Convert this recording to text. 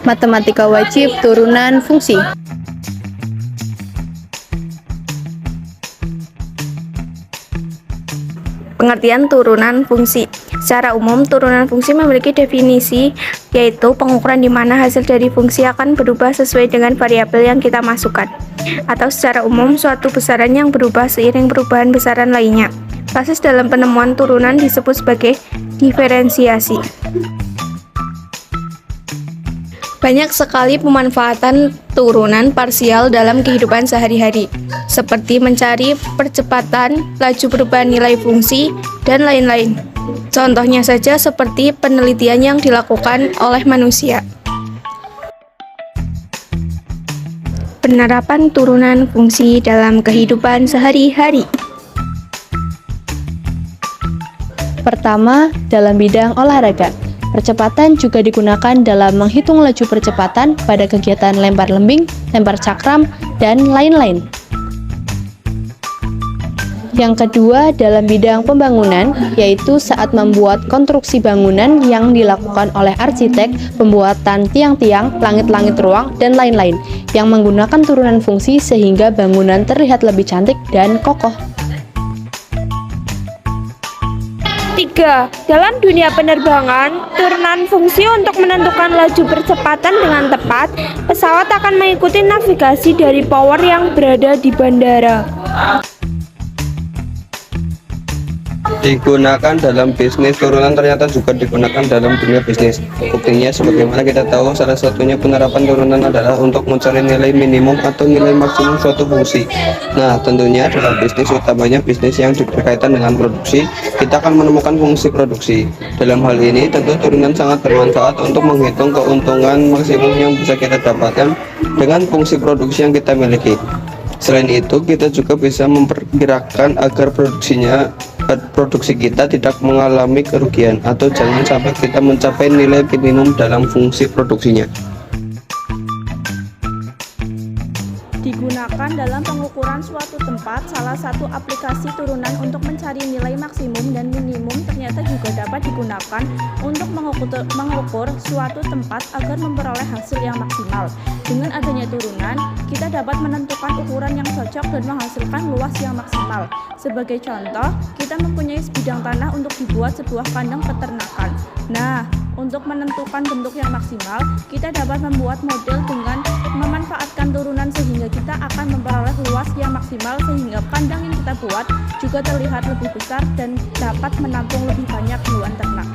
Matematika wajib turunan fungsi. Pengertian turunan fungsi. Secara umum, turunan fungsi memiliki definisi, yaitu pengukuran di mana hasil dari fungsi akan berubah sesuai dengan variabel yang kita masukkan. Atau secara umum, suatu besaran yang berubah seiring perubahan besaran lainnya. Proses dalam penemuan turunan disebut sebagai diferensiasi. Banyak sekali pemanfaatan turunan parsial dalam kehidupan sehari-hari, seperti mencari percepatan laju perubahan nilai fungsi, dan lain-lain. Contohnya saja seperti penelitian yang dilakukan oleh manusia. Penerapan turunan fungsi dalam kehidupan sehari-hari. Pertama, dalam bidang olahraga. Percepatan juga digunakan dalam menghitung laju percepatan pada kegiatan lempar lembing, lempar cakram, dan lain-lain. Yang kedua, dalam bidang pembangunan, yaitu saat membuat konstruksi bangunan yang dilakukan oleh arsitek, pembuatan tiang-tiang, langit-langit ruang, dan lain-lain, yang menggunakan turunan fungsi sehingga bangunan terlihat lebih cantik dan kokoh. 3. Dalam dunia penerbangan, turunan fungsi untuk menentukan laju percepatan dengan tepat, pesawat akan mengikuti navigasi dari tower yang berada di bandara. Digunakan dalam bisnis, turunan ternyata juga digunakan dalam dunia bisnis. Buktinya, sebagaimana kita tahu, salah satunya penerapan turunan adalah untuk mencari nilai minimum atau nilai maksimum suatu fungsi. Nah, tentunya dalam bisnis, utamanya bisnis yang berkaitan dengan produksi, kita akan menemukan fungsi produksi. Dalam hal ini, tentu turunan sangat bermanfaat untuk menghitung keuntungan maksimum yang bisa kita dapatkan dengan fungsi produksi yang kita miliki. Selain itu, kita juga bisa memperkirakan agar produksi kita tidak mengalami kerugian atau jangan sampai kita mencapai nilai minimum dalam fungsi produksinya. Digunakan dalam pengukuran suatu tempat, salah satu aplikasi turunan untuk mencari nilai maksimum dan minimum ternyata juga dapat digunakan untuk mengukur suatu tempat agar memperoleh hasil yang maksimal. Dengan adanya turunan, kita dapat menentukan ukuran yang cocok dan menghasilkan luas yang maksimal. Sebagai contoh, kita mempunyai sebidang tanah untuk dibuat sebuah kandang peternakan. Nah, untuk menentukan bentuk yang maksimal, kita dapat membuat model dengan memanfaatkan turunan sehingga kita akan memperoleh luas yang maksimal sehingga kandang yang kita buat juga terlihat lebih besar dan dapat menampung lebih banyak hewan ternak.